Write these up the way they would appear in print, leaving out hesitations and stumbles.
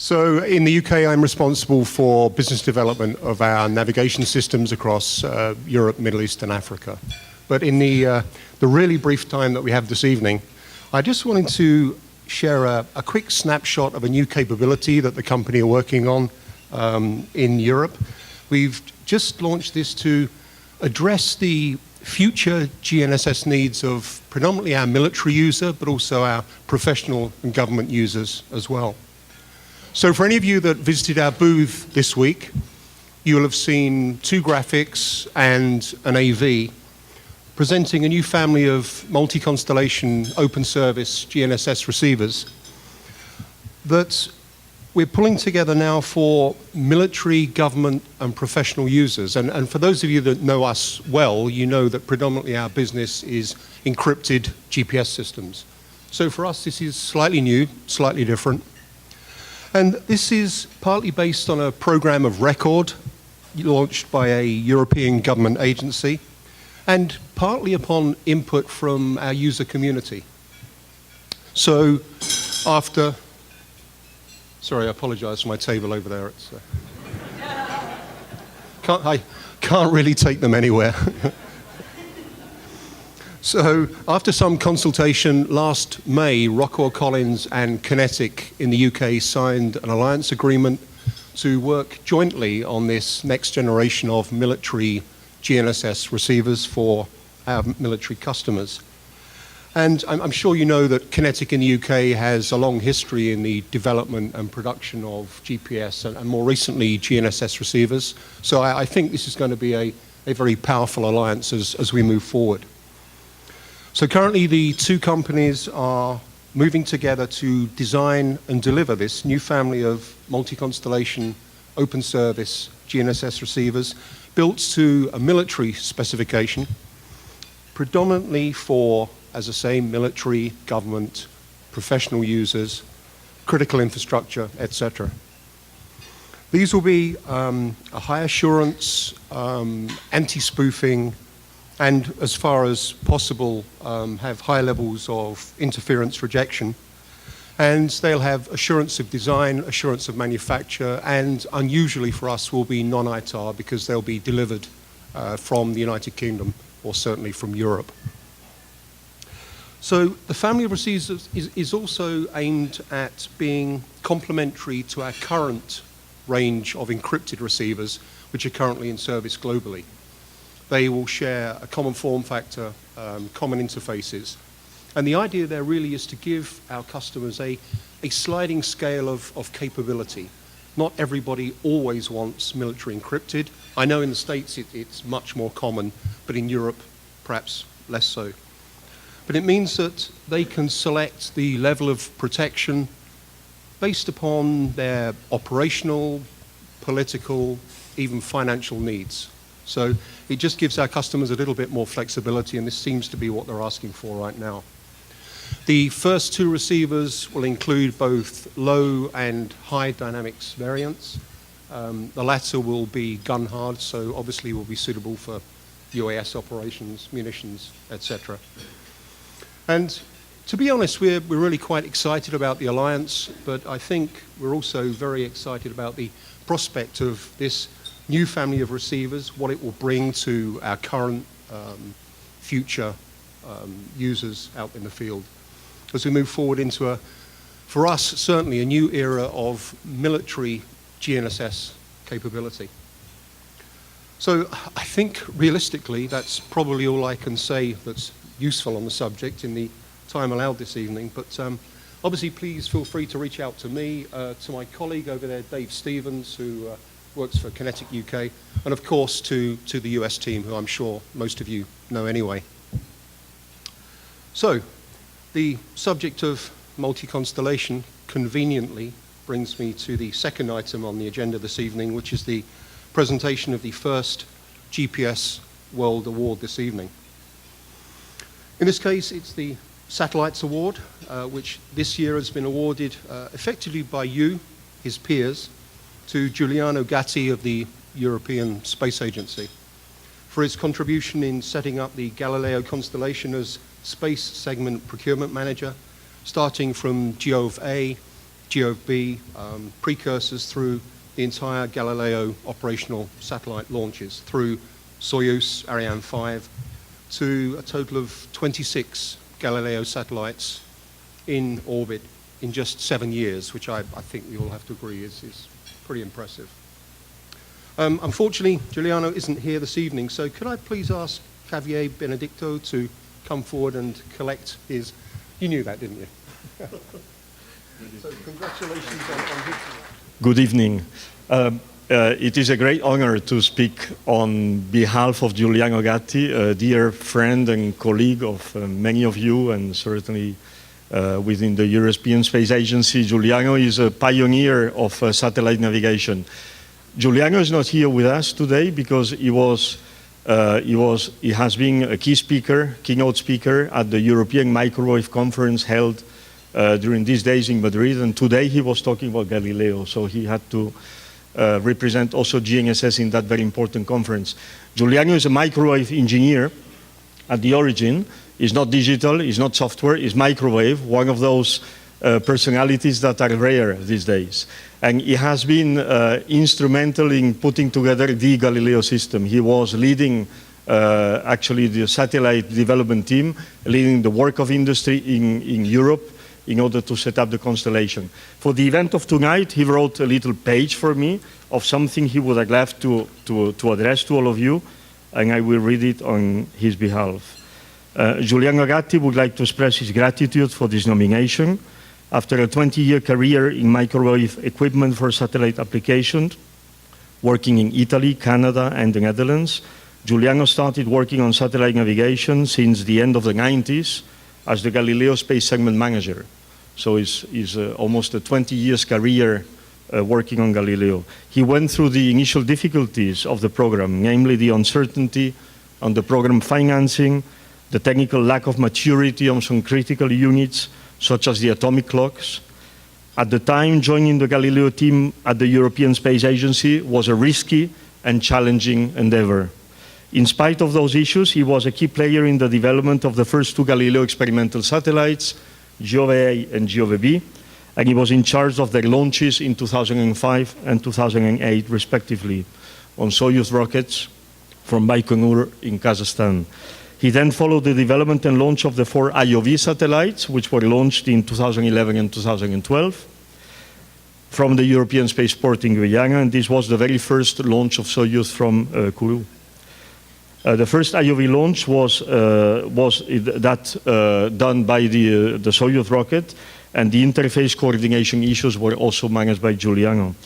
So in the UK, I'm responsible for business development of our navigation systems across Europe, Middle East, and Africa. But in the really brief time that we have this evening, I just wanted to share a quick snapshot of a new capability that the company are working on in Europe. We've just launched this to address the future GNSS needs of predominantly our military user, but also our professional and government users as well. So for any of you that visited our booth this week, you will have seen two graphics and an AV presenting a new family of multi-constellation open service GNSS receivers that we're pulling together now for military, government, and professional users. And for those of you that know us well, you know that predominantly our business is encrypted GPS systems. So for us, this is slightly new, slightly different. And this is partly based on a program of record launched by a European government agency, and partly upon input from our user community. So after, sorry, I apologize for my table over there. It's, I can't really take them anywhere. So after some consultation last May, Rockwell Collins and Kinetic in the UK signed an alliance agreement to work jointly on this next generation of military GNSS receivers for our military customers. And I'm sure you know that Kinetic in the UK has a long history in the development and production of GPS and more recently GNSS receivers. So I think this is going to be a very powerful alliance as we move forward. So currently the two companies are moving together to design and deliver this new family of multi-constellation open service GNSS receivers built to a military specification, predominantly for, as I say, military, government, professional users, critical infrastructure, etc. These will be a high assurance, anti-spoofing, and as far as possible, have high levels of interference rejection. And they'll have assurance of design, assurance of manufacture, and unusually for us will be non-ITAR because they'll be delivered from the United Kingdom or certainly from Europe. So the family of receivers is also aimed at being complementary to our current range of encrypted receivers, which are currently in service globally. They will share a common form factor, common interfaces. And the idea there really is to give our customers a sliding scale of capability. Not everybody always wants military encrypted. I know in the States it's much more common, but in Europe perhaps less so. But it means that they can select the level of protection based upon their operational, political, even financial needs. So it just gives our customers a little bit more flexibility, and this seems to be what they're asking for right now. The first two receivers will include both low and high dynamics variants. The latter will be gun hard, so obviously will be suitable for UAS operations, munitions, etc. And to be honest, we're really quite excited about the alliance, but I think we're also very excited about the prospect of this new family of receivers, what it will bring to our current future users out in the field as we move forward into for us, certainly a new era of military GNSS capability. So I think realistically, that's probably all I can say that's useful on the subject in the time allowed this evening. But obviously, please feel free to reach out to me, to my colleague over there, Dave Stevens, who works for Kinetic UK, and of course to the US team, who I'm sure most of you know anyway. So, the subject of multi-constellation conveniently brings me to the second item on the agenda this evening, which is the presentation of the first GPS World Award this evening. In this case, it's the Satellites Award, which this year has been awarded effectively by you, his peers, to Giuliano Gatti of the European Space Agency for his contribution in setting up the Galileo constellation as Space Segment Procurement Manager, starting from GeoA GOB precursors through the entire Galileo operational satellite launches, through Soyuz, Ariane 5, to a total of 26 Galileo satellites in orbit in just 7 years, which I think we all have to agree is pretty impressive. Unfortunately, Giuliano isn't here this evening, so could I please ask Javier Benedicto to come forward and collect his... You knew that, didn't you? So congratulations on his... Good evening. It is a great honor to speak on behalf of Giuliano Gatti, a dear friend and colleague of many of you, and certainly within the European Space Agency. Giuliano is a pioneer of satellite navigation. Giuliano is not here with us today because he has been a keynote speaker at the European Microwave Conference held during these days in Madrid, and today he was talking about Galileo, so he had to represent also GNSS in that very important conference. Giuliano is a microwave engineer at the origin. He's not digital, he's not software, he's microwave, one of those personalities that are rare these days. And he has been instrumental in putting together the Galileo system. He was leading actually the satellite development team, leading the work of industry in Europe in order to set up the constellation. For the event of tonight, he wrote a little page for me of something he would have left to address to all of you, and I will read it on his behalf. Giuliano Gatti would like to express his gratitude for this nomination. After a 20-year career in microwave equipment for satellite applications, working in Italy, Canada, and the Netherlands, Giuliano started working on satellite navigation since the end of the 90s as the Galileo Space Segment Manager. So it's almost a 20 years career working on Galileo. He went through the initial difficulties of the program, namely the uncertainty on the program financing, the technical lack of maturity on some critical units, such as the atomic clocks. At the time, joining the Galileo team at the European Space Agency was a risky and challenging endeavor. In spite of those issues, he was a key player in the development of the first 2 Galileo experimental satellites, GOV-A and GOV-B, and he was in charge of their launches in 2005 and 2008, respectively, on Soyuz rockets from Baikonur in Kazakhstan. He then followed the development and launch of the 4 IOV satellites, which were launched in 2011 and 2012 from the European Spaceport in Guyana, and this was the very first launch of Soyuz from Kourou. The first IOV launch was done by the Soyuz rocket, and the interface coordination issues were also managed by Giuliano.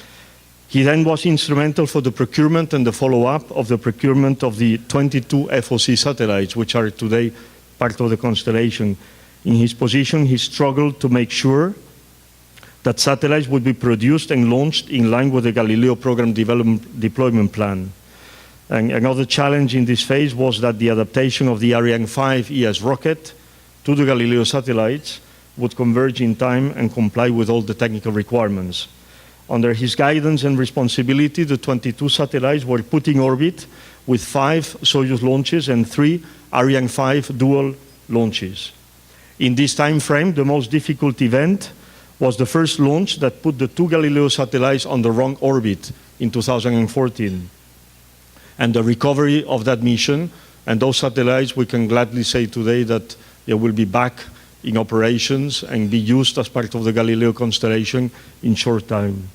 He then was instrumental for the procurement and the follow-up of the procurement of the 22 FOC satellites, which are today part of the constellation. In his position, he struggled to make sure that satellites would be produced and launched in line with the Galileo program deployment plan. And another challenge in this phase was that the adaptation of the Ariane 5 ES rocket to the Galileo satellites would converge in time and comply with all the technical requirements. Under his guidance and responsibility, the 22 satellites were put in orbit with 5 Soyuz launches and 3 Ariane 5 dual launches. In this time frame, the most difficult event was the first launch that put the 2 Galileo satellites on the wrong orbit in 2014. And the recovery of that mission, and those satellites, we can gladly say today that they will be back in operations and be used as part of the Galileo constellation in short time.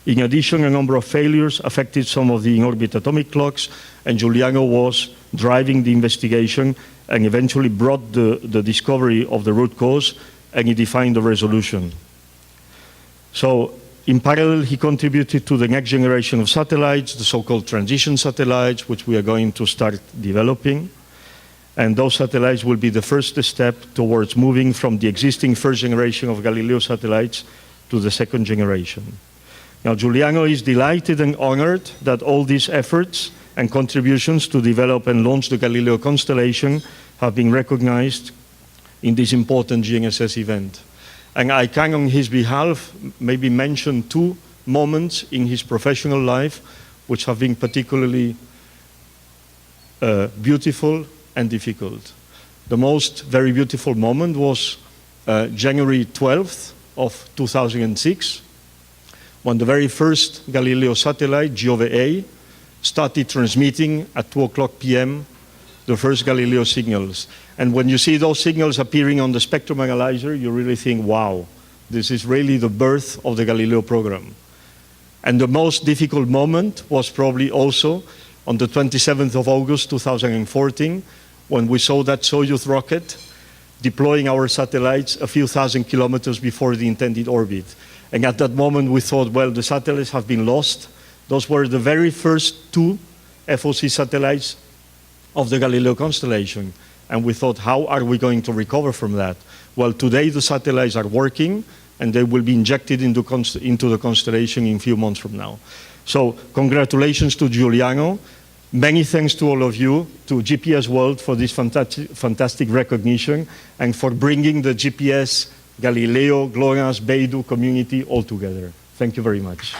In addition, a number of failures affected some of the in-orbit atomic clocks, and Giuliano was driving the investigation and eventually brought the discovery of the root cause, and he defined the resolution. So, in parallel, he contributed to the next generation of satellites, the so-called transition satellites, which we are going to start developing. And those satellites will be the first step towards moving from the existing first generation of Galileo satellites to the second generation. Now, Giuliano is delighted and honored that all these efforts and contributions to develop and launch the Galileo constellation have been recognized in this important GNSS event. And I can, on his behalf, maybe mention 2 moments in his professional life which have been particularly beautiful and difficult. The most very beautiful moment was January 12th, of 2006, when the very first Galileo satellite, Giove-A, started transmitting at 2 o'clock p.m. the first Galileo signals. And when you see those signals appearing on the spectrum analyzer, you really think, wow, this is really the birth of the Galileo program. And the most difficult moment was probably also on the 27th of August 2014, when we saw that Soyuz rocket deploying our satellites a few thousand kilometers before the intended orbit. And at that moment we thought, well, the satellites have been lost. Those were the very first 2 FOC satellites of the Galileo constellation. And we thought, how are we going to recover from that? Well, today the satellites are working, and they will be injected into the constellation in a few months from now. So congratulations to Giuliano. Many thanks to all of you, to GPS World for this fantastic recognition, and for bringing the GPS, Galileo, GLONASS, Beidou community all together. Thank you very much.